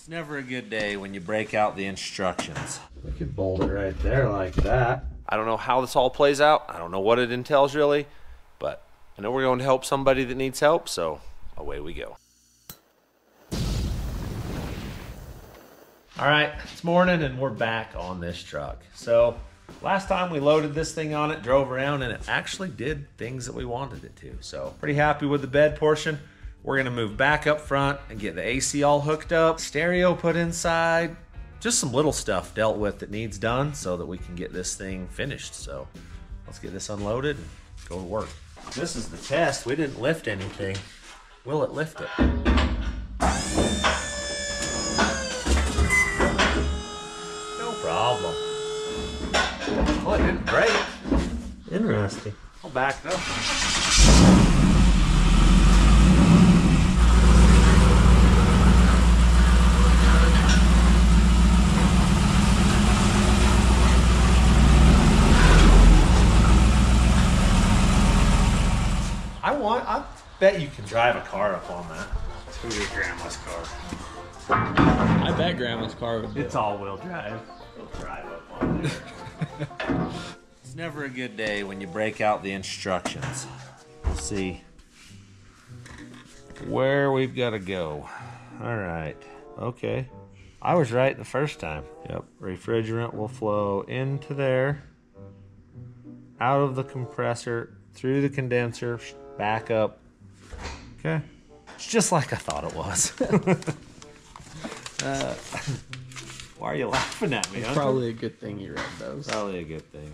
It's never a good day when you break out the instructions. We could bolt it right there like that. I don't know how this all plays out. I don't know what it entails really, but I know we're going to help somebody that needs help, so away we go. All right, it's morning and we're back on this truck. So last time we loaded this thing on it, drove around, and it actually did things that we wanted it to. So pretty happy with the bed portion. We're gonna move back up front and get the AC all hooked up, stereo put inside, just some little stuff dealt with that needs done so that we can get this thing finished. So let's get this unloaded and go to work. This is the test. We didn't lift anything. Will it lift it? No problem. Oh, it didn't break. Interesting. I'll back it up. I bet you can drive a car up on that. It's your grandma's car. I bet grandma's car would do It's all-wheel drive. It'll drive up on there. It's never a good day when you break out the instructions. Let's see where we've got to go. All right. Okay. I was right the first time. Yep. Refrigerant will flow into there, out of the compressor, through the condenser, back up. Okay. It's just like I thought it was. Why are you laughing at me? It's probably a good thing you read those. Probably a good thing.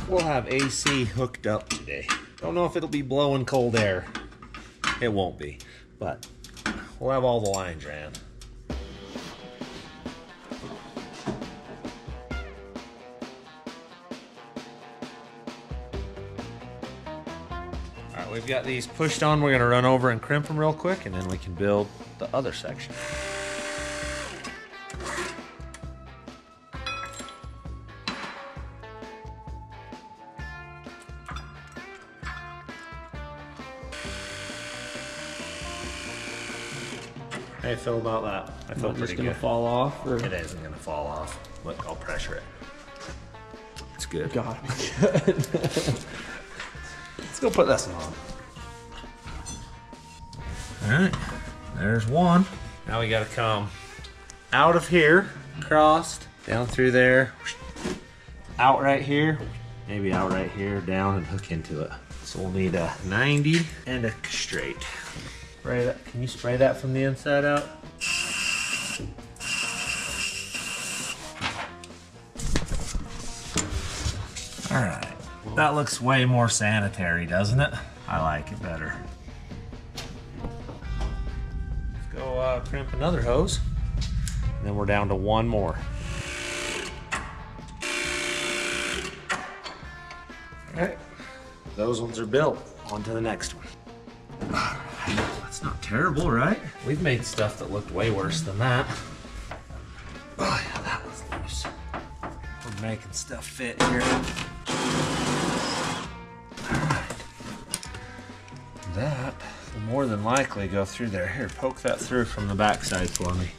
We'll have AC hooked up today. Don't know if it'll be blowing cold air. It won't be, but we'll have all the lines ran. All right, we've got these pushed on. We're gonna run over and crimp them real quick, and then we can build the other section. How you feel about that? I feel pretty good. Just gonna fall off? Or? It isn't gonna fall off. Look, I'll pressure it. It's good. Gotta be good. Let's go put this on. All right, there's one. Now we gotta come out of here, crossed, down through there, out right here, maybe out right here, down and hook into it. So we'll need a 90 and a straight. Spray that. Can you spray that from the inside out? All right, that looks way more sanitary, doesn't it? I like it better. Let's go crimp another hose, and then we're down to one more. All right, those ones are built. On to the next one. That's not terrible, right? We've made stuff that looked way worse than that. Oh yeah, that was loose. We're making stuff fit here. Alright. That will more than likely go through there. Here, poke that through from the backside for me.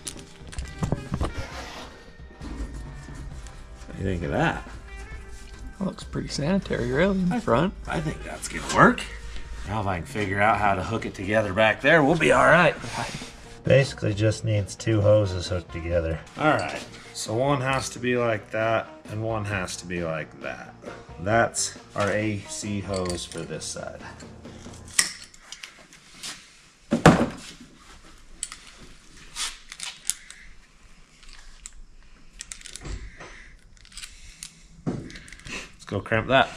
What do you think of that? That looks pretty sanitary, really, in the front. I think that's gonna work. Now if I can figure out how to hook it together back there, we'll be all right. Basically just needs two hoses hooked together. All right, so one has to be like that and one has to be like that. That's our AC hose for this side. Let's go crimp that.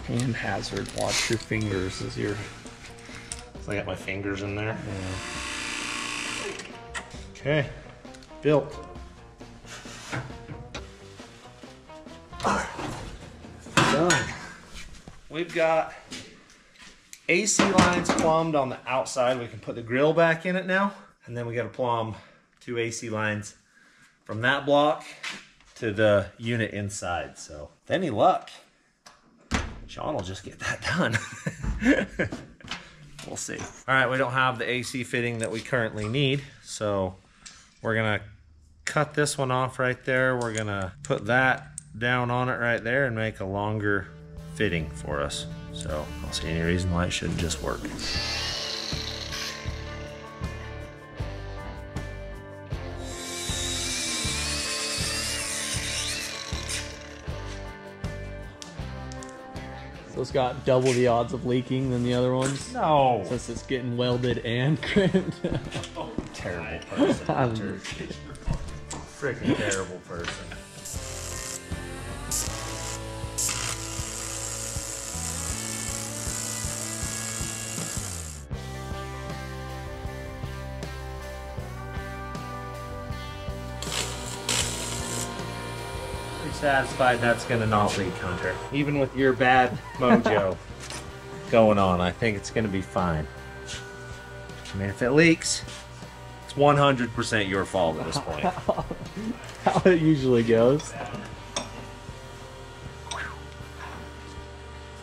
Hand hazard. Watch your fingers as you're... So I got my fingers in there. Yeah. Okay, built. Done. We've got AC lines plumbed on the outside. We can put the grill back in it now. And then we got to plumb two AC lines from that block to the unit inside. So, with any luck, Sean will just get that done. We'll see. All right, we don't have the AC fitting that we currently need, so we're gonna cut this one off right there. We're gonna put that down on it right there and make a longer fitting for us. So I don't see any reason why it shouldn't just work. So it's got double the odds of leaking than the other ones? No. Since it's getting welded and crimped. Terrible person. Hunter. Freaking terrible person. Satisfied that's gonna not leak, Hunter. Even with your bad mojo going on, I think it's gonna be fine. I mean, if it leaks, it's 100% your fault at this point. How it usually goes.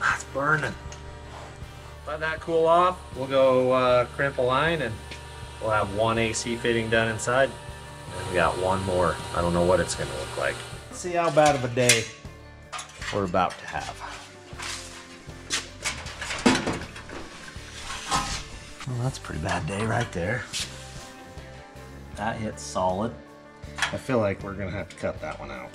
That's burning. Let that cool off. We'll go crimp a line and we'll have one AC fitting done inside. And we got one more. I don't know what it's gonna look like. See how bad of a day we're about to have. Well, that's a pretty bad day right there. That hits solid. I feel like we're gonna have to cut that one out.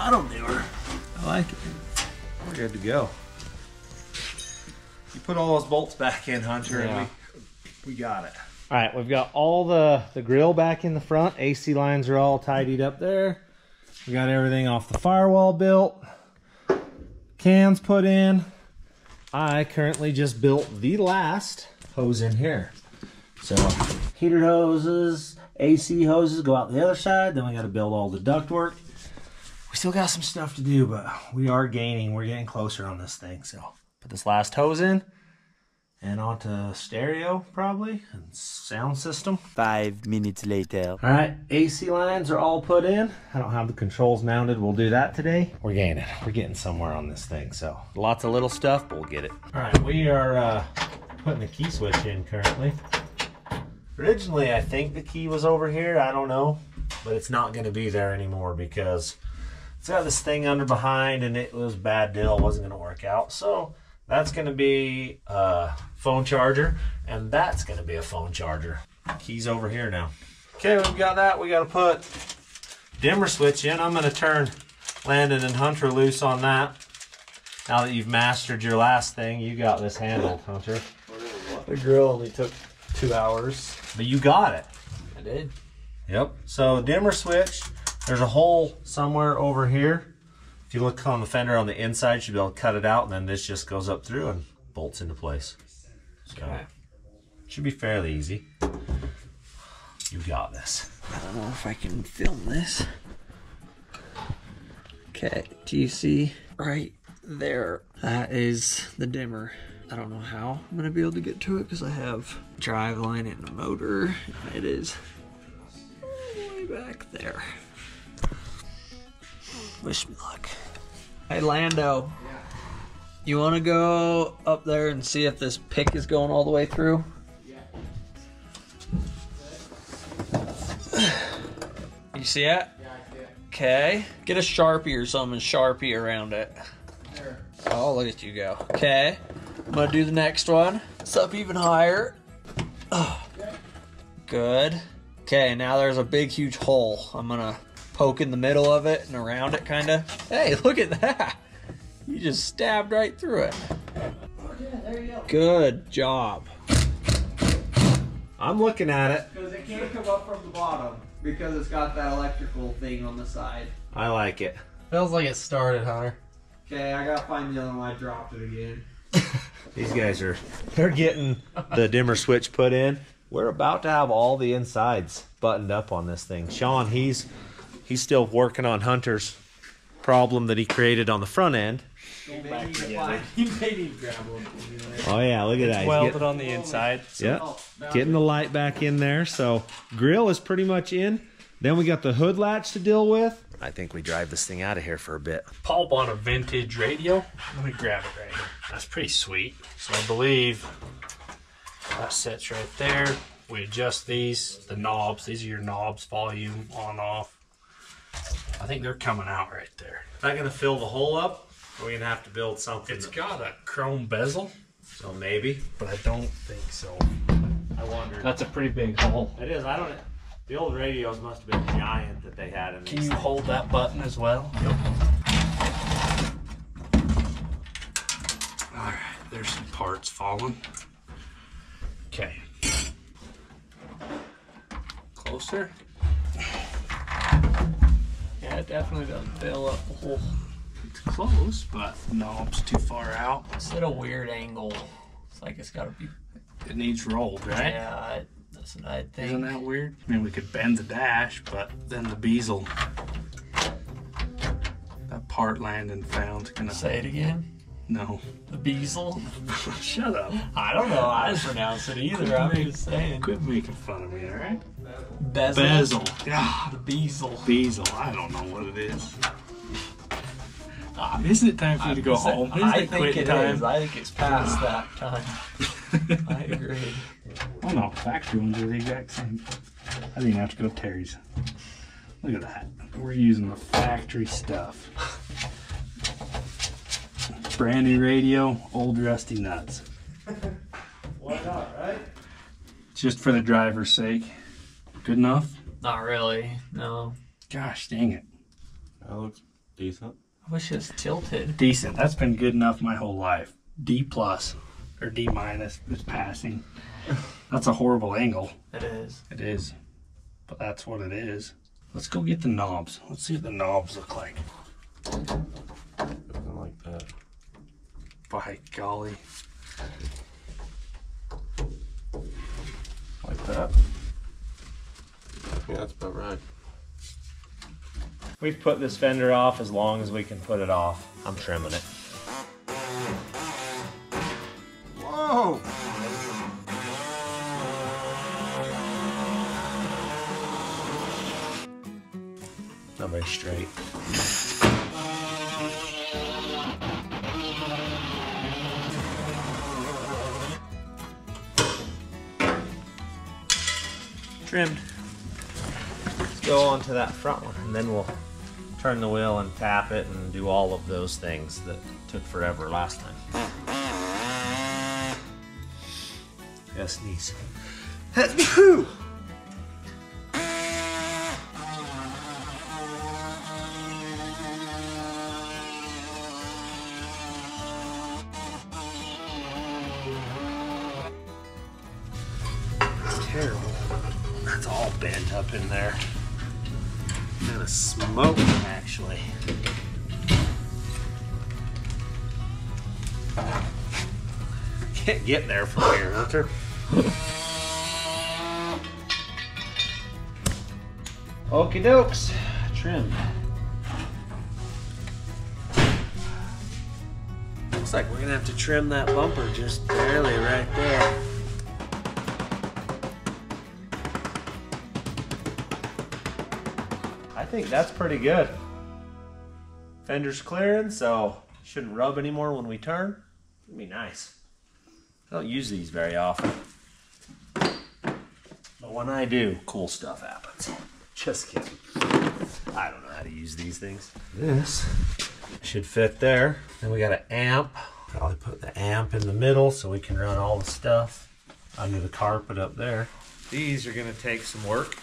That'll do her. I like it. We're good to go. You put all those bolts back in, Hunter, and we got it. All right, we've got all the grill back in the front. AC lines are all tidied up there. We got everything off the firewall built. Cans put in. I currently just built the last hose in here. So heater hoses, AC hoses go out the other side. Then we got to build all the ductwork. We still got some stuff to do, but we are gaining. We're getting closer on this thing. So put this last hose in and onto stereo probably and sound system. 5 minutes later. All right, AC lines are all put in. I don't have the controls mounted. We'll do that today. We're gaining. We're getting somewhere on this thing. So lots of little stuff, but we'll get it. All right, we are putting the key switch in currently. Originally, I think the key was over here. I don't know, but it's not going to be there anymore because it's got this thing under behind and it was a bad deal. It wasn't going to work out. So that's going to be a phone charger and that's going to be a phone charger. Key's over here now. Okay, we've got that. We got to put dimmer switch in. I'm going to turn Landon and Hunter loose on that. Now that you've mastered your last thing, you got this handled, Hunter. The grill only took 2 hours. But you got it. I did. Yep. So dimmer switch. There's a hole somewhere over here. If you look on the fender on the inside, you should be able to cut it out, and then this just goes up through and bolts into place. So it should be fairly easy. You got this. I don't know if I can film this. Okay, do you see right there? That is the dimmer. I don't know how I'm gonna be able to get to it because I have drive line and a motor. And it is all the way back there. Wish me luck. Hey Lando, you want to go up there and see if this pick is going all the way through? You see it? Yeah, I see it. Okay, get a Sharpie or something and Sharpie around it. Sure. Oh, look at you go. Okay, I'm gonna do the next one. It's up even higher. Oh, good. Okay, now there's a big huge hole. I'm gonna poke in the middle of it and around it, kind of. Hey, look at that. You just stabbed right through it. Yeah, there you go. Good job. I'm looking at it. Because it can't come up from the bottom because it's got that electrical thing on the side. I like it. Feels like it started, Hunter. Okay, I gotta find the other one. I dropped it again. These guys they're getting the dimmer switch put in. We're about to have all the insides buttoned up on this thing. Sean, he's still working on Hunter's problem that he created on the front end. He may need to grab one. Oh yeah, look at that. He's Welded on the inside. So. Yeah, getting the light back in there. So grill is pretty much in. Then we got the hood latch to deal with. I think we drive this thing out of here for a bit. Paul bought a vintage radio. Let me grab it right here. That's pretty sweet. So I believe that sits right there. We adjust these, the knobs. These are your knobs, volume, on, off. I think they're coming out right there. Is that gonna fill the hole up? Or are we gonna have to build something? It's got a chrome bezel, So maybe. but I don't think so. I wonder. That's a pretty big hole. It is. I don't. The old radios must have been giant that they had in these. Can you hold that button as well? Yep. All right, there's some parts falling. Okay. Closer. Yeah, it definitely doesn't fill up the hole. It's close, but the knob's too far out. It's at a weird angle. It's like it's got to be. It needs rolled, right? Yeah, that's what I think. Isn't that weird? I mean, we could bend the dash, but then the bezel, that part Landon found's gonna... Say it again. No. The bezel. Shut up. I don't know how to pronounce it either. I'm just saying. Quit making fun of me, all right? Bezel. Bezel. Yeah. The bezel. Bezel. I don't know what it is. Isn't it time for you to go home? Isn't I it think quit it time? is. I think it's past that time. I agree. Oh no, factory ones are the exact same. I didn't even have to go to Terry's. Look at that. We're using the factory stuff. Brand new radio, old rusty nuts. Why not, right? Just for the driver's sake. Good enough? Not really. No. Gosh dang it. That looks decent. I wish it was tilted. Decent. That's been good enough my whole life. D plus or D minus is passing. That's a horrible angle. It is. It is. But that's what it is. Let's go get the knobs. Let's see what the knobs look like. Something like that. By golly. Like that. Yeah, that's about right. We've put this fender off as long as we can put it off. I'm trimming it. Whoa! Not very straight. Trimmed. Let's go on to that front one and then we'll turn the wheel and tap it and do all of those things that took forever last time. Yeah, sneeze. Terrible. That's all bent up in there. Kind of smoking, actually. Can't get there from here, Hunter. Okie dokes. Trim. Looks like we're gonna have to trim that bumper just barely right there. I think that's pretty good. Fender's clearing, so shouldn't rub anymore when we turn. It'd be nice. I don't use these very often. But when I do, cool stuff happens. Just kidding. I don't know how to use these things. This should fit there. Then we got an amp. Probably put the amp in the middle so we can run all the stuff under the carpet up there. These are gonna take some work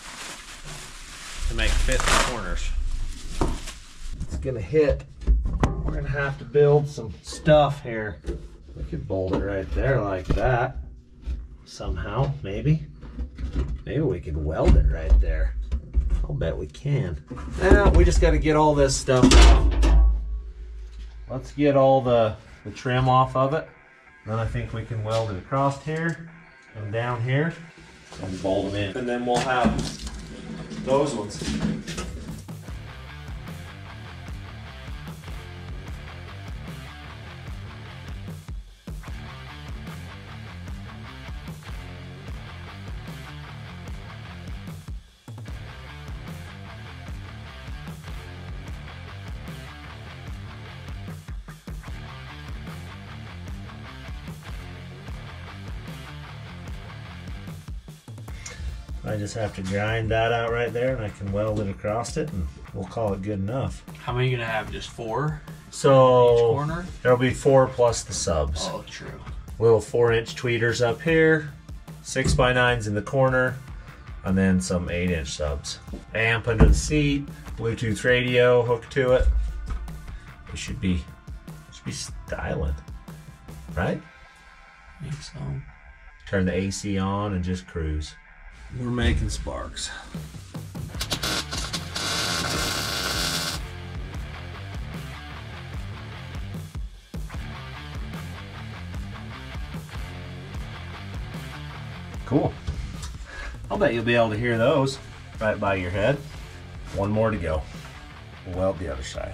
to make fit the corners. It's gonna hit. We're gonna have to build some stuff here. We could bolt it right there like that. Somehow, maybe. Maybe we can weld it right there. I'll bet we can. Now, we just gotta get all this stuff off. Let's get all the trim off of it. Then I think we can weld it across here and down here and bolt them in. And then we'll have those ones. I just have to grind that out right there and I can weld it across it and we'll call it good enough. How many are you gonna have? Just 4? So each corner? There'll be 4 plus the subs. Oh, true. Little 4-inch tweeters up here, 6x9s in the corner, and then some 8-inch subs. Amp under the seat, Bluetooth radio hooked to it. It should be styling, right? I think so. Turn the AC on and just cruise. We're making sparks. Cool. I'll bet you'll be able to hear those right by your head. One more to go. We'll weld the other side.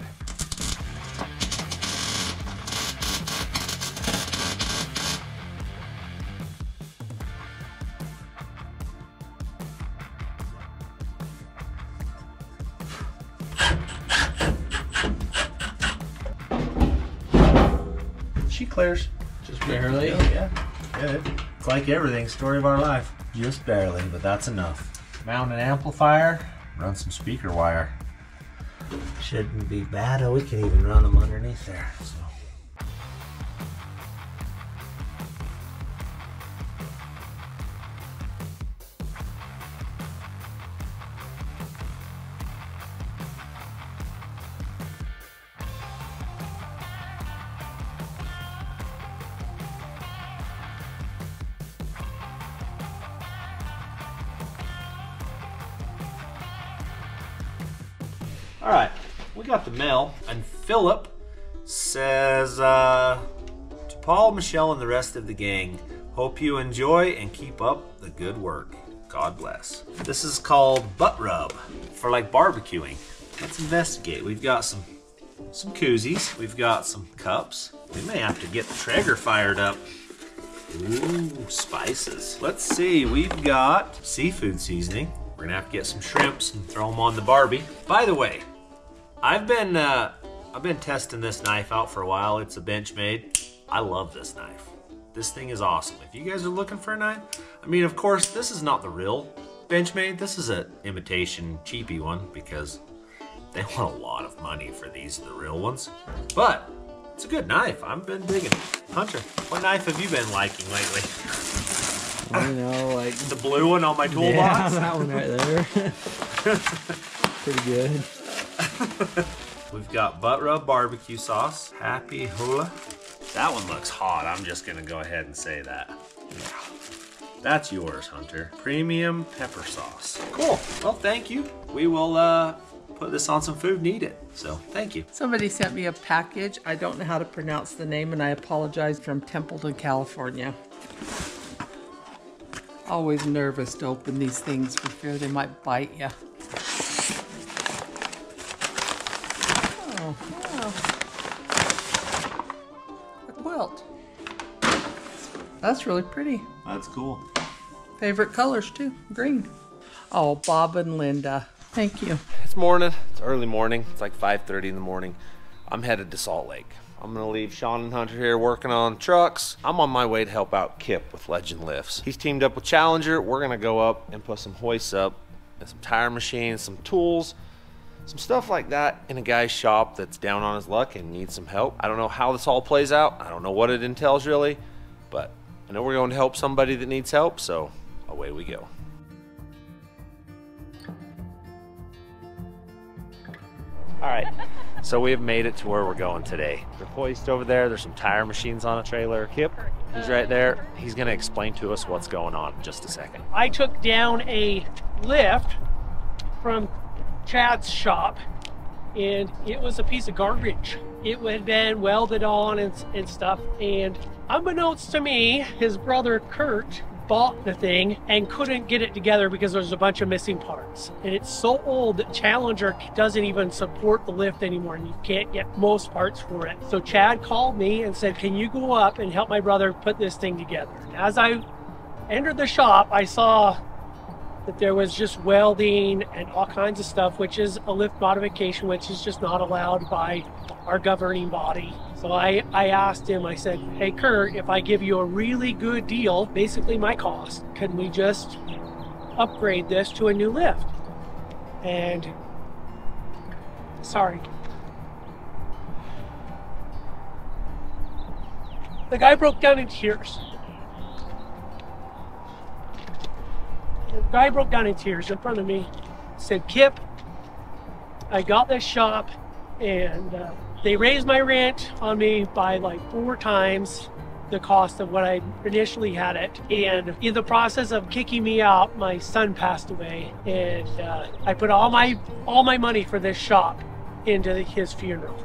She clears. Just barely? Yeah. It's like everything, story of our life. Just barely, but that's enough. Mount an amplifier, run some speaker wire. Shouldn't be bad. Oh, we can even run them underneath there. So. All right, we got the mail, and Philip says, to Paul, Michelle, and the rest of the gang, hope you enjoy and keep up the good work. God bless. This is called butt rub for like barbecuing. Let's investigate. We've got some koozies. We've got some cups. We may have to get the Traeger fired up. Ooh, spices. Let's see, we've got seafood seasoning. We're gonna have to get some shrimps and throw them on the Barbie. By the way, I've been testing this knife out for a while. It's a Benchmade. I love this knife. This thing is awesome. If you guys are looking for a knife, I mean, of course, this is not the real Benchmade. This is an imitation cheapy one because they want a lot of money for these, the real ones. But it's a good knife. I've been digging it. Hunter, what knife have you been liking lately? You know, like the blue one on my toolbox? Yeah, that one right there. Pretty good. We've got butt rub barbecue sauce. Happy Hula. That one looks hot. I'm just gonna go ahead and say that. Yeah. That's yours, Hunter. Premium pepper sauce. Cool. Well, thank you. We will put this on some food and eat it. So, thank you. Somebody sent me a package. I don't know how to pronounce the name, and I apologize, from Templeton, California. Always nervous to open these things for fear they might bite you. Oh, wow. A quilt. That's really pretty. That's cool. Favorite colors too, green. Oh, Bob and Linda, thank you. It's morning. It's early morning. It's like 5:30 in the morning. I'm headed to Salt Lake. I'm gonna leave Sean and Hunter here working on trucks. I'm on my way to help out Kip with Legend Lifts. He's teamed up with Challenger. We're gonna go up and put some hoists up and some tire machines, some tools, some stuff like that in a guy's shop that's down on his luck and needs some help. I don't know how this all plays out. I don't know what it entails really, but I know we're going to help somebody that needs help, so away we go. All right, so we have made it to where we're going today. The hoist over there, there's some tire machines on a trailer. Kip, he's right there. He's gonna explain to us what's going on in just a second. I took down a lift from Chad's shop, and it was a piece of garbage. It had been welded on and stuff, and unbeknownst to me, his brother Kurt bought the thing and couldn't get it together because there's a bunch of missing parts. And it's so old that Challenger doesn't even support the lift anymore, and you can't get most parts for it. So Chad called me and said, can you go up and help my brother put this thing together? As I entered the shop, I saw that there was just welding and all kinds of stuff, which is a lift modification, which is just not allowed by our governing body. So I asked him, I said, hey Kurt, if I give you a really good deal, basically my cost, can we just upgrade this to a new lift. And sorry, the guy broke down in tears. The guy broke down in tears in front of me. Said, Kip, I got this shop and they raised my rent on me by like 4 times the cost of what I initially had it. And in the process of kicking me out, my son passed away, and I put all my money for this shop into his funeral.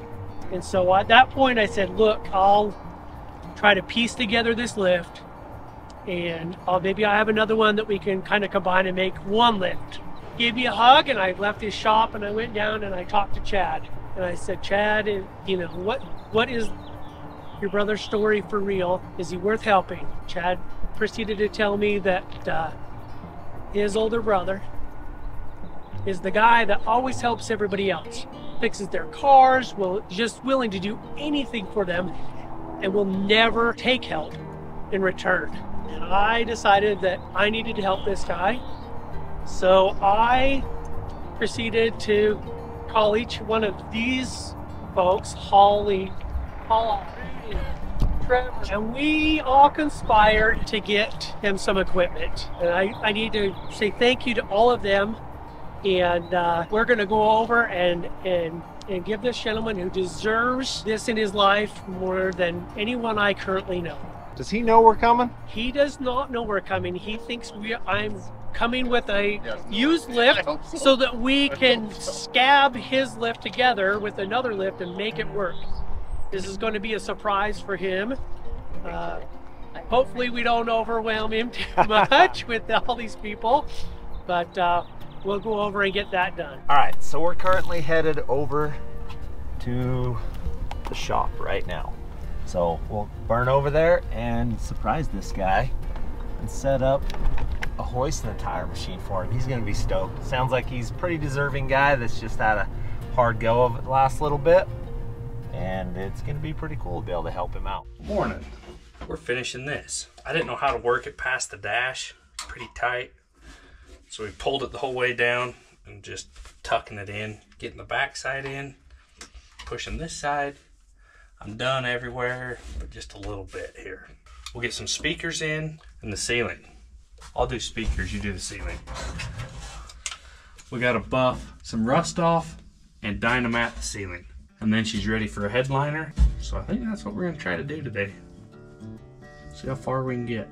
And so at that point I said, look, I'll try to piece together this lift, and maybe I have another one that we can kind of combine and make one lift. Gave me a hug, and I left his shop and I went down and I talked to Chad. And I said, Chad, you know, what is your brother's story for real? Is he worth helping? Chad proceeded to tell me that his older brother is the guy that always helps everybody else. Fixes their cars, just willing to do anything for them, and will never take help in return. And I decided that I needed to help this guy. So I proceeded to call each one of these folks, Holly, Paul, Trevor, and we all conspired to get him some equipment. And I need to say thank you to all of them. And we're going to go over and give this gentleman who deserves this in his life more than anyone I currently know. Does he know we're coming? He does not know we're coming. He thinks I'm coming with a used lift so that we can scab his lift together with another lift and make it work. This is going to be a surprise for him. Hopefully we don't overwhelm him too much with all these people, but we'll go over and get that done. All right, so we're currently headed over to the shop right now. So we'll burn over there and surprise this guy and set up a hoist and a tire machine for him. He's gonna be stoked. Sounds like he's a pretty deserving guy that's just had a hard go of it the last little bit. And it's gonna be pretty cool to be able to help him out. Morning. We're finishing this. I didn't know how to work it past the dash. Pretty tight. So we pulled it the whole way down and just tucking it in, getting the back side in, pushing this side. I'm done everywhere, but just a little bit here. We'll get some speakers in and the ceiling. I'll do speakers, you do the ceiling. We gotta buff some rust off and dynamat the ceiling. And then she's ready for a headliner. So I think that's what we're gonna try to do today. See how far we can get.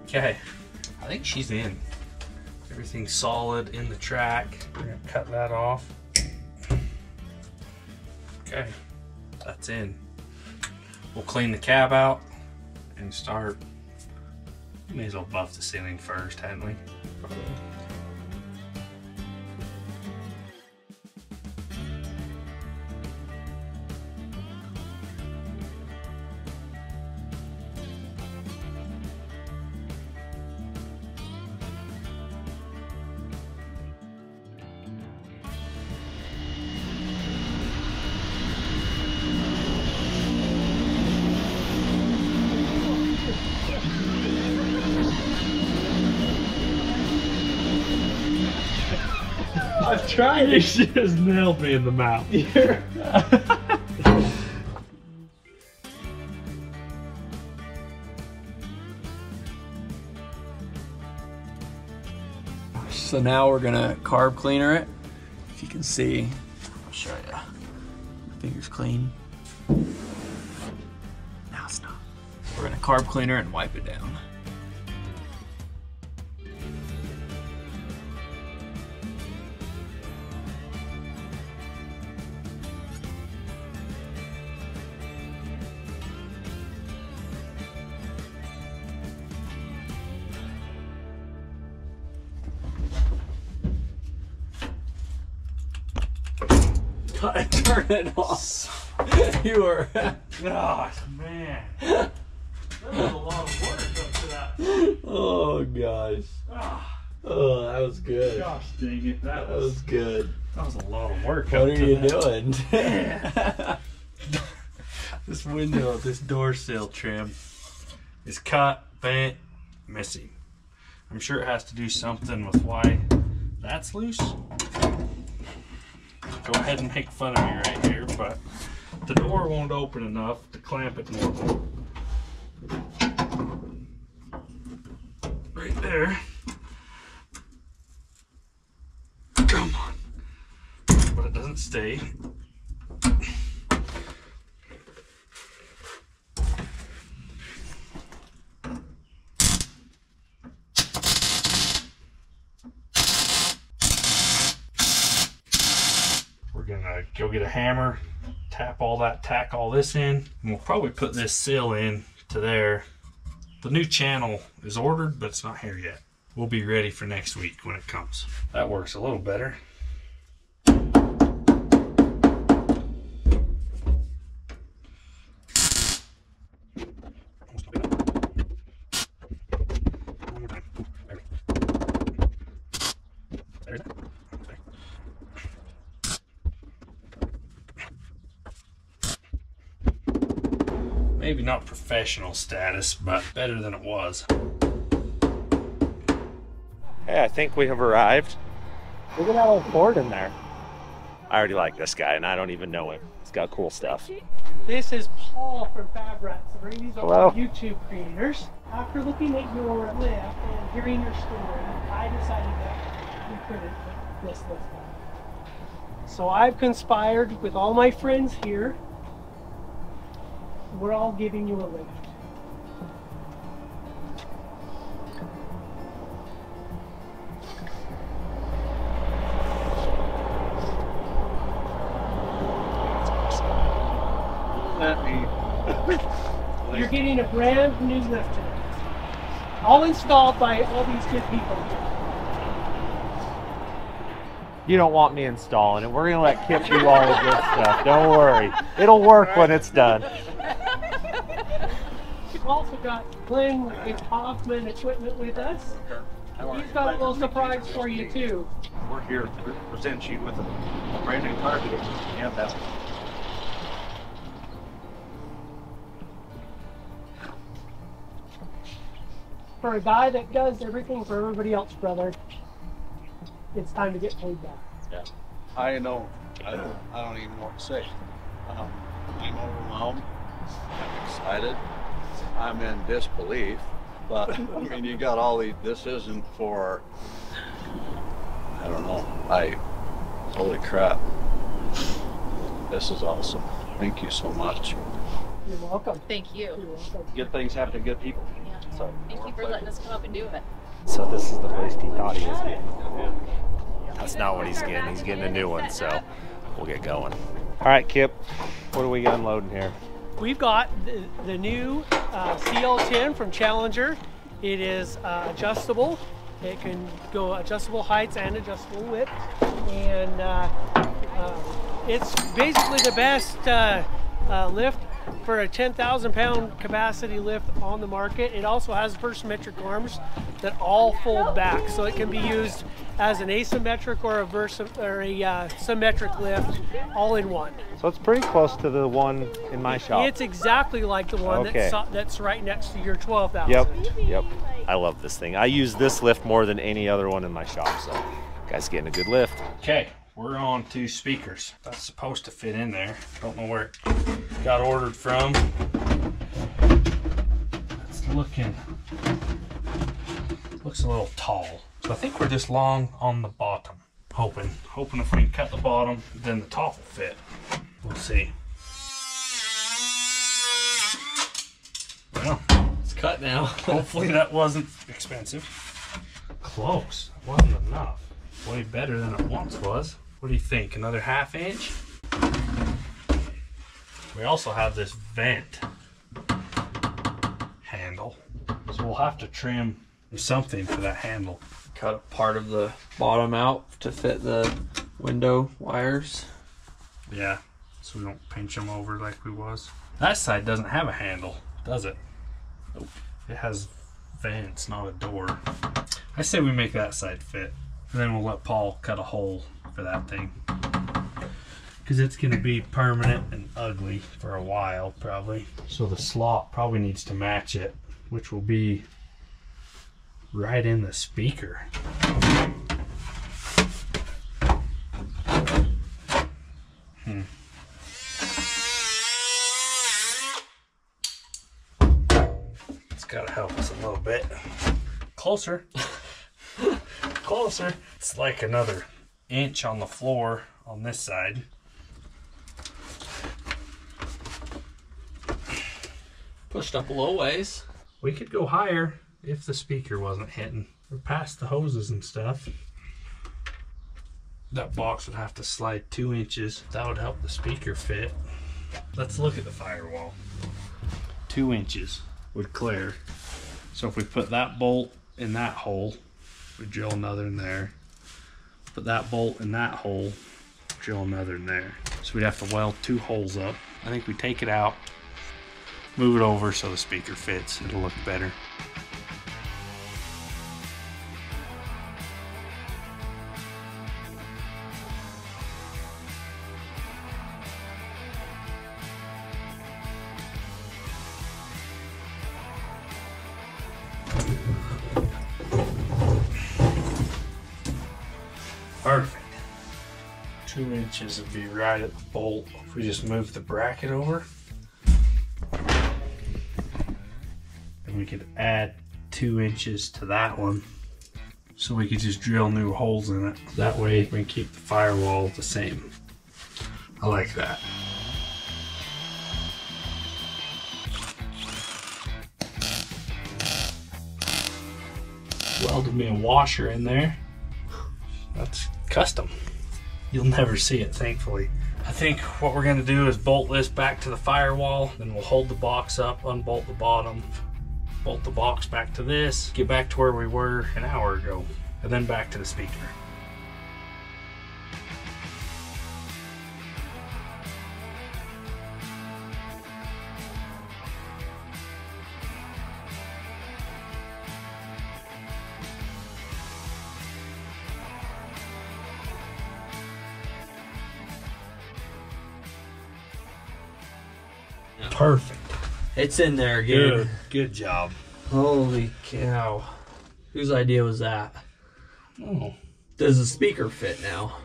Okay, I think she's in. Everything's solid in the track. We're gonna cut that off. Okay, that's in. We'll clean the cab out and start. May as well buff the ceiling first, hadn't we? I've tried it. She just nailed me in the mouth. So now we're gonna carb cleaner it. If you can see, I'll show you. My finger's clean. Now it's not. We're gonna carb cleaner it and wipe it down. Turn it off. You were. Gosh, man. That was a lot of work up to that. Oh gosh. Oh, that was good. Gosh dang it. That was good. That was a lot of work. What are you doing? This window, this door sill trim is cut, bent, missing. I'm sure it has to do something with why that's loose. Go ahead and make fun of me right here, but the door won't open enough to clamp it normal. Right there. Come on. But it doesn't stay. We're gonna go get a hammer, tack all this in, and we'll probably put this sill in to there. The new channel is ordered, but it's not here yet. We'll be ready for next week when it comes. That works a little better. Maybe not professional status, but better than it was. Hey, I think we have arrived. Look at that old Ford in there. I already like this guy, and I don't even know him. He's got cool stuff. This is Paul from Fab Rats. These are Hello. YouTube creators. After looking at your lift and hearing your story, I decided that we couldn't put this lift on. So I've conspired with all my friends here. We're all giving you a lift. You're getting a brand new lift today. All installed by all these good people here. You don't want me installing it. We're gonna let Kip do all the good stuff. Don't worry. It'll work when it's done. We've also got Glenn with Hoffman Equipment with us. He's got a little surprise for you too. We're here to present you with a brand new carpet. Yeah, that's For a guy that does everything for everybody else, brother, it's time to get paid back. yeah. I know. I don't even know what to say. I'm overwhelmed. I'm excited. I'm in disbelief. But I mean, you got all these. This isn't for. I don't know. Holy crap. This is awesome. Thank you so much. You're welcome. Thank you. You're welcome. Good things happen to good people. Yeah. So, Thank you for letting us come up and do it. So this is the list he thought he was getting. That's not what he's getting. He's getting a new one, so we'll get going. All right, Kip, what are we unloading here? We've got the new CL10 from Challenger. It is adjustable. It can go adjustable heights and adjustable width. And it's basically the best lift for a 10,000 pound capacity lift on the market. It also has versymmetric arms that all fold back, so it can be used as an asymmetric or a symmetric lift all in one. So it's pretty close to the one in my shop. It's exactly like the one Okay. that's right next to your 12,000. Yep. I love this thing. I use this lift more than any other one in my shop, so guys getting a good lift. Okay, we're on to speakers. That's supposed to fit in there. Don't know where it got ordered from. It's looks a little tall. So I think we're just long on the bottom. Hoping if we can cut the bottom, then the top will fit. We'll see. Well, It's cut now. hopefully that wasn't expensive. Close. It wasn't enough. Way better than it once was. What do you think? Another 1/2 inch? We also have this vent handle. So we'll have to trim something for that handle. Cut part of the bottom out to fit the window wires. Yeah, so we don't pinch them over like we was. That side doesn't have a handle, does it? Nope. It has vents, not a door. I say we make that side fit. And then we'll let Paul cut a hole for that thing. because it's going to be permanent and ugly for a while probably. So the slot probably needs to match it, which will be right in the speaker. It's got to help us a little bit. Closer. Closer. It's like another inch on the floor on this side. Pushed up a little ways. We could go higher if the speaker wasn't hitting. We're past the hoses and stuff. That box would have to slide 2 inches. That would help the speaker fit. Let's look at the firewall. 2 inches would clear. So if we put that bolt in that hole, we drill another in there. Put that bolt in that hole, drill another in there. So we'd have to weld 2 holes up. I think we take it out, move it over so the speaker fits. It'll look better. Perfect. 2 inches would be right at the bolt. If we just move the bracket over, then we could add 2 inches to that one. So we could just drill new holes in it. That way we can keep the firewall the same. I like that. Welded me a washer in there. That's custom. You'll never see it, thankfully. I think what we're gonna do is bolt this back to the firewall, then we'll hold the box up, unbolt the bottom, bolt the box back to this, get back to where we were an hour ago, and then back to the speaker. Perfect. It's in there again. Good job. Holy cow. Whose idea was that? Oh, Does the speaker fit now?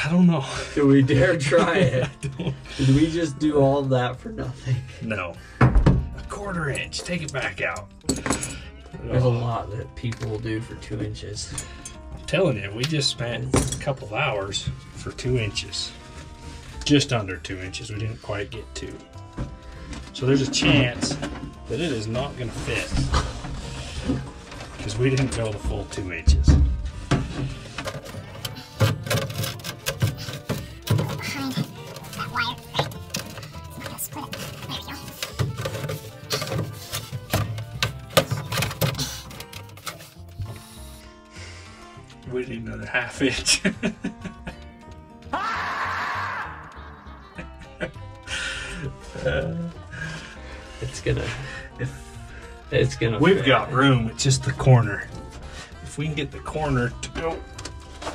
I don't know. Do we dare try it? I don't. Did we just do all that for nothing? No. 1/4 inch. Take it back out. There's a lot that people will do for 2 inches. I'm telling you, we just spent a couple of hours for 2 inches. Just under 2 inches. We didn't quite get 2. So there's a chance that it is not going to fit because we didn't go the full 2 inches. We need another 1/2 inch. It's gonna We've fit. got room, it's just the corner. If we can get the corner to go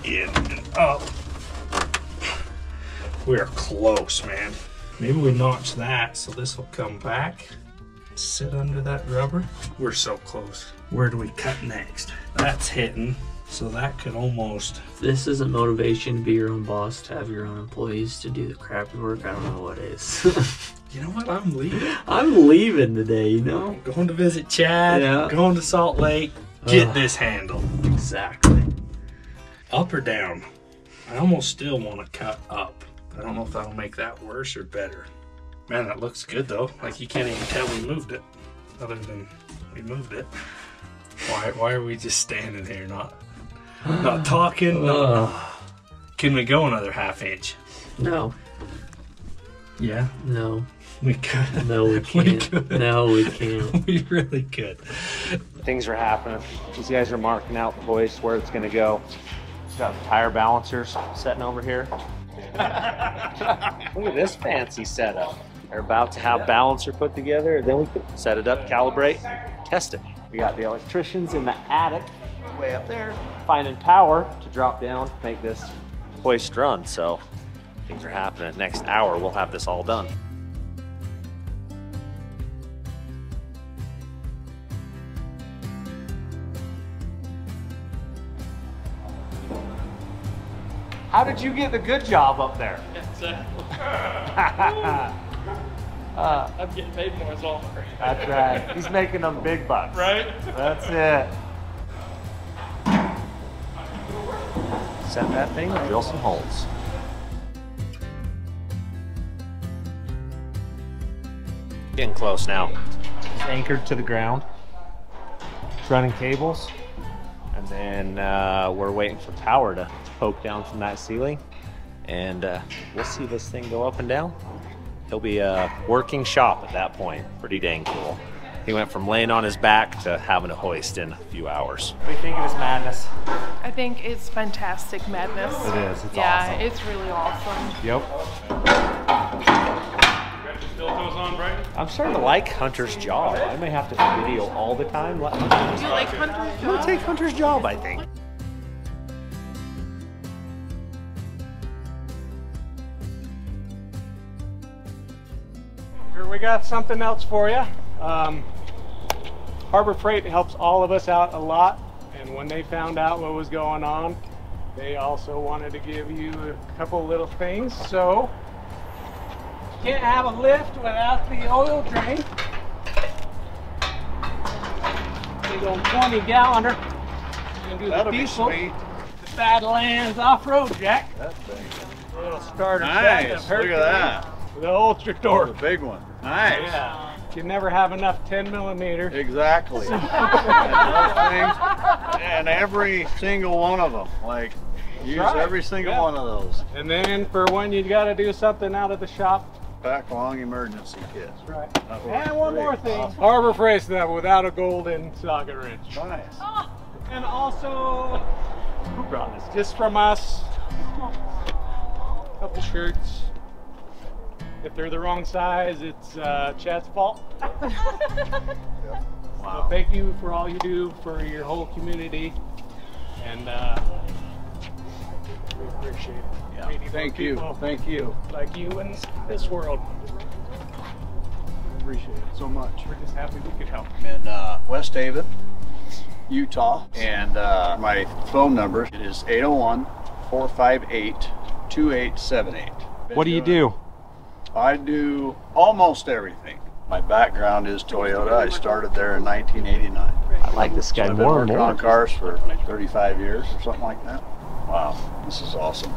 in and up, we are close, man. Maybe we notch that so this will come back, sit under that rubber. We're so close. Where do we cut next? That's hitting, so that could almost... If this isn't motivation to be your own boss, to have your own employees, to do the crappy work, I don't know what is. You know what? I'm leaving. I'm leaving today, you know? I'm going to visit Chad, Yeah. going to Salt Lake, get this handled. Exactly. Up or down? I almost still want to cut up. I don't know if that'll make that worse or better. Man, that looks good though. Like you can't even tell we moved it, other than we moved it. Why are we just standing here not talking? Can we go another 1/2 inch? No. Yeah, No. we could. No, we can't. could. No, we can't. We really could. Things are happening. These guys are marking out the hoist where it's gonna go. Got tire balancers sitting over here. Look at this fancy setup. They're about to have balancer put together, and then we can set it up, calibrate, test it. We got the electricians in the attic, way up there, finding power to drop down, make this hoist run. So Things are happening. Next hour, we'll have this all done. How did you get the good job up there? I'm getting paid more as well. That's right. He's making them big bucks. Right? That's it. Set that thing, drill some holes. Getting close now. It's anchored to the ground. It's running cables. And then we're waiting for power to poke down from that ceiling. And we'll see this thing go up and down. He'll be a working shop at that point. Pretty dang cool. He went from laying on his back to having a hoist in a few hours. What do you think of this madness? I think it's fantastic madness. It is. It's yeah, awesome. it's really awesome. Yep. Still goes on, right? I'm starting to like Hunter's job. I may have to video all the time. Do you like Hunter's I'm job? gonna take Hunter's job, I think. Here we got something else for you. Harbor Freight helps all of us out a lot, and when they found out what was going on, they also wanted to give you a couple little things. So you can't have a lift without the oil drain. Big old 20-galloner. You can do That'll the be diesel. sweet. The Badlands Off-Road Jack. That thing. Little starter set Nice. of Look Hercules. at that. The ultra torque. The big one. Nice. Yeah. You never have enough 10mm. Exactly. And those things, and every single one of them. Like, use right. every single Yeah. one of those. And then for when you got to do something out of the shop. Pack along emergency kits. Right. That works And one great. more thing. Awesome. Harbor Freight stuff without a golden socket wrench. Nice. And also, who brought this? Just from us. A couple shirts. If they're the wrong size, it's Chad's fault. Wow. So thank you for all you do for your whole community. And we appreciate it. Yeah. We need Thank more you. people Thank you. like you in this world. Appreciate it so much. We're just happy we could help. I'm in West Haven, Utah, and my phone number is 801-458-2878. What do you do? I do almost everything. My background is Toyota. I started there in 1989. I like this guy I've been more and working more. on cars for 35 years or something like that. Wow, this is awesome.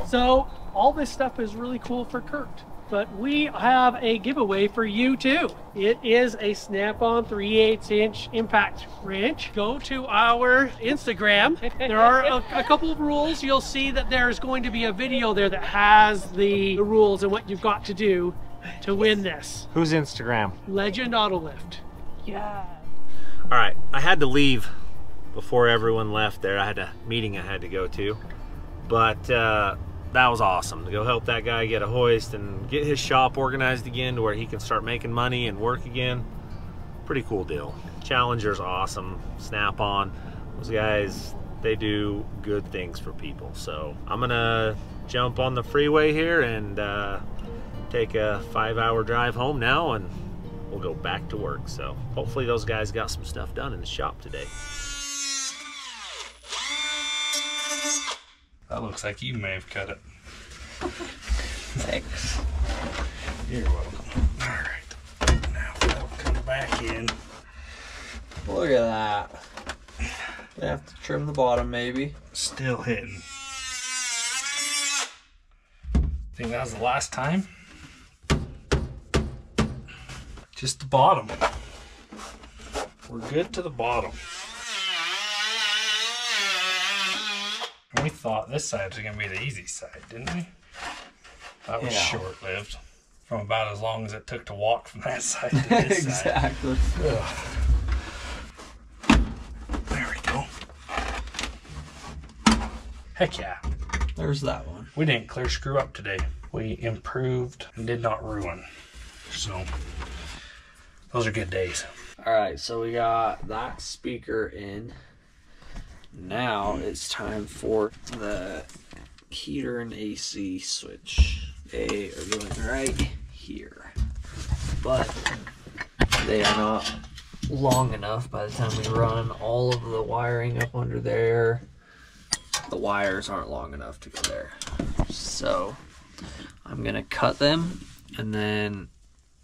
So all this stuff is really cool for Kurt, but we have a giveaway for you too. It is a snap-on 3/8" impact wrench. Go to our Instagram. There are a couple of rules. You'll see that there's going to be a video there that has the rules and what you've got to do to win this. Who's Instagram? Legend Auto Lift. Yeah. All right, I had to leave before everyone left there. I had a meeting I had to go to, but that was awesome to go help that guy get a hoist and get his shop organized again to where he can start making money and work again. Pretty cool deal. Challenger's awesome. Snap-on. Those guys, they do good things for people. So I'm gonna jump on the freeway here and take a 5-hour drive home now, and we'll go back to work. So hopefully those guys got some stuff done in the shop today. That looks like you may have cut it. Thanks. You're welcome. All right. Now that'll come back in. Look at that. We have to trim the bottom maybe. Still hitting. Think that was the last time? Just the bottom. We're good to the bottom. And we thought this side was going to be the easy side, didn't we? That was short-lived. From about as long as it took to walk from that side to this Exactly. side. There we go. Heck yeah. There's that one. We didn't clear screw up today. We improved and did not ruin. So, those are good days. All right, so we got that speaker in. Now it's time for the heater and AC switch. They are going right here, but they are not long enough. By the time we run all of the wiring up under there, the wires aren't long enough to go there. So I'm gonna cut them and then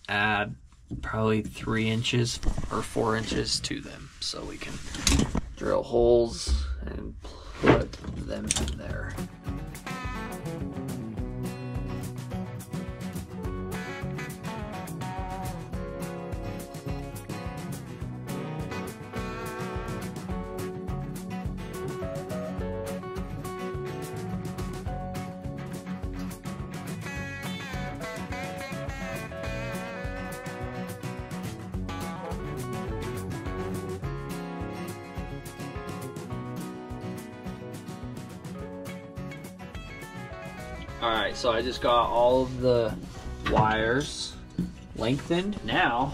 add probably 3 inches or 4 inches to them so we can drill holes and put them in there. Alright, so I just got all of the wires lengthened. Now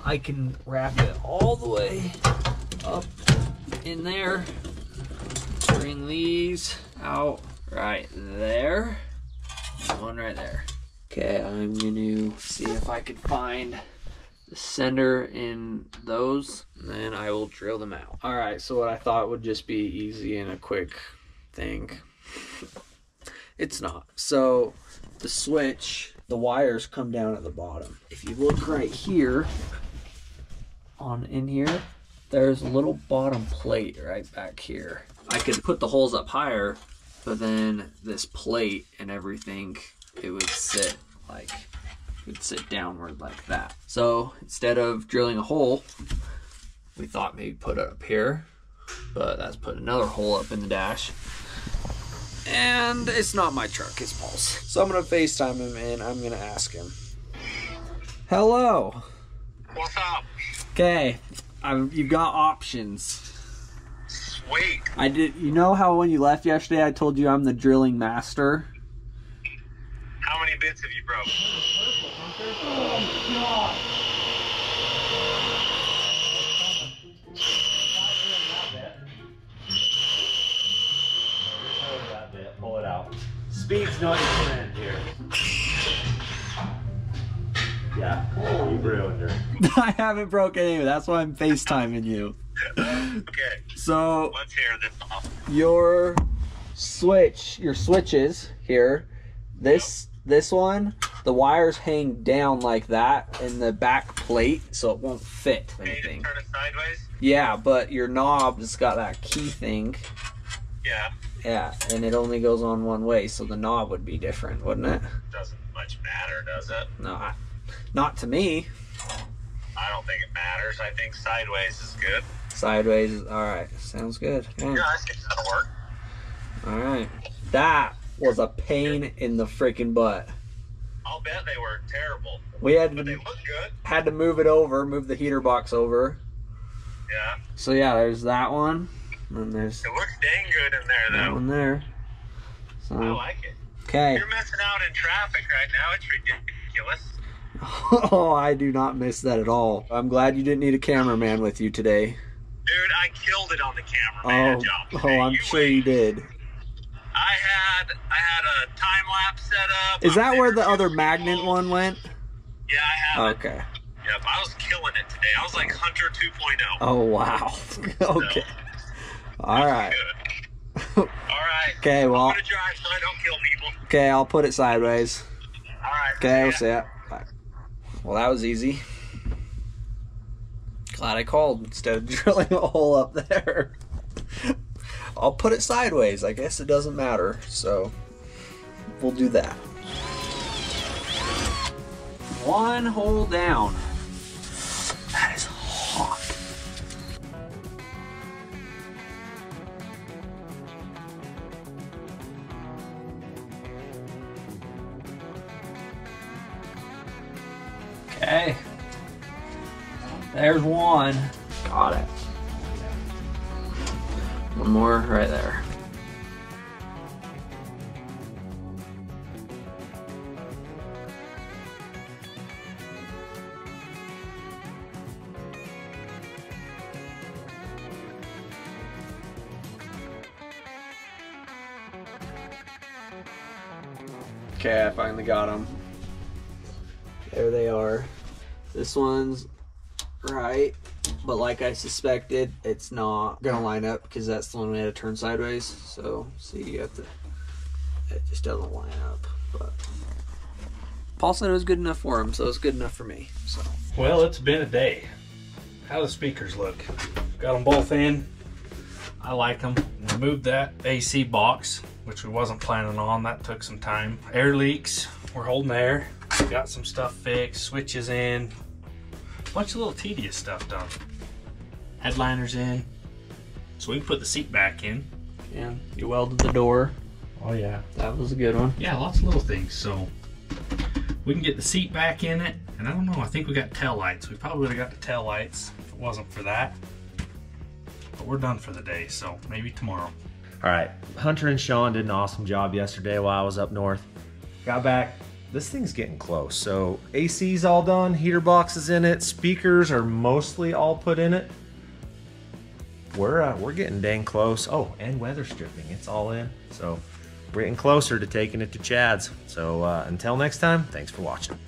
I can wrap it all the way up in there. Bring these out right there. One right there. Okay, I'm gonna see if I can find the center in those, and then I will drill them out. Alright, so what I thought would just be easy and a quick thing, it's not. So the switch, the wires come down at the bottom. If you look right here, in here, there's a little bottom plate right back here. I could put the holes up higher, but then this plate and everything, it would sit downward like that. So instead of drilling a hole, we thought maybe put it up here, but that's put another hole up in the dash. And it's not my truck, it's Paul's. So I'm gonna FaceTime him and I'm gonna ask him. Hello. What's up? Okay, you've got options. Sweet. You know how when you left yesterday I told you I'm the drilling master? How many bits have you broke? Oh, God. Pull it out. Speed's not your friend here. Yeah, you ruined her. I haven't broken any of it. That's why I'm FaceTiming you. Okay. So let's hear this off. Your switches here. This one, the wires hang down like that in the back plate, so it won't fit anything. Turn it sideways? Yeah, but your knob has got that key thing. Yeah. Yeah, and it only goes on one way, so the knob would be different, wouldn't it? Doesn't much matter, does it? No, not to me. I don't think it matters. I think sideways is good. Sideways is alright. Sounds good. Yeah, I think that'll work. Alright. That was a pain in the freaking butt. I'll bet they were terrible. We had but they look good. Had to move the heater box over. Yeah. So yeah, there's that one. And there's it looks dang good in there, though. That one there. So, I like it. Okay. You're missing out in traffic right now. It's ridiculous. Oh, I do not miss that at all. I'm glad you didn't need a cameraman with you today. Dude, I killed it on the cameraman job today. I'm sure you did. I had a time lapse set up. Is that where the other magnet one went? Yeah, I have. Okay. Yep, I was killing it today. I was like Hunter 2.0. Oh wow. Okay. All right. All right. Okay, well. I'm gonna drive so I don't kill people. Okay, I'll put it sideways. All right. Okay, we'll see ya. Bye. Well, that was easy. Glad I called instead of drilling a hole up there. I'll put it sideways. I guess it doesn't matter. So we'll do that. One hole down. That is hot. Okay. There's one. Got it. One more right there. Okay, I finally got them. There they are. This one's right, but like I suspected, it's not gonna line up because that's the one we had to turn sideways. So see, you have to, it just doesn't line up. But Paul said it was good enough for him, so it's good enough for me. So well, it's been a day. How do the speakers look? Got them both in. I like them. We moved that AC box, which we wasn't planning on. That took some time. Air leaks, we're holding air. Got some stuff fixed, switches in. A bunch of little tedious stuff done. Headliners in. So we can put the seat back in. yeah, you welded the door. Oh yeah. That was a good one. Yeah, lots of little things. So we can get the seat back in it. And I don't know, I think we got tail lights. We probably would have got the tail lights if it wasn't for that. But we're done for the day, so maybe tomorrow. All right, Hunter and Sean did an awesome job yesterday while I was up north. Got back, this thing's getting close. So AC's all done, heater box is in it, speakers are mostly all put in it. We're getting dang close. Oh, and weather stripping, it's all in. So we're getting closer to taking it to Chad's. So until next time, thanks for watching.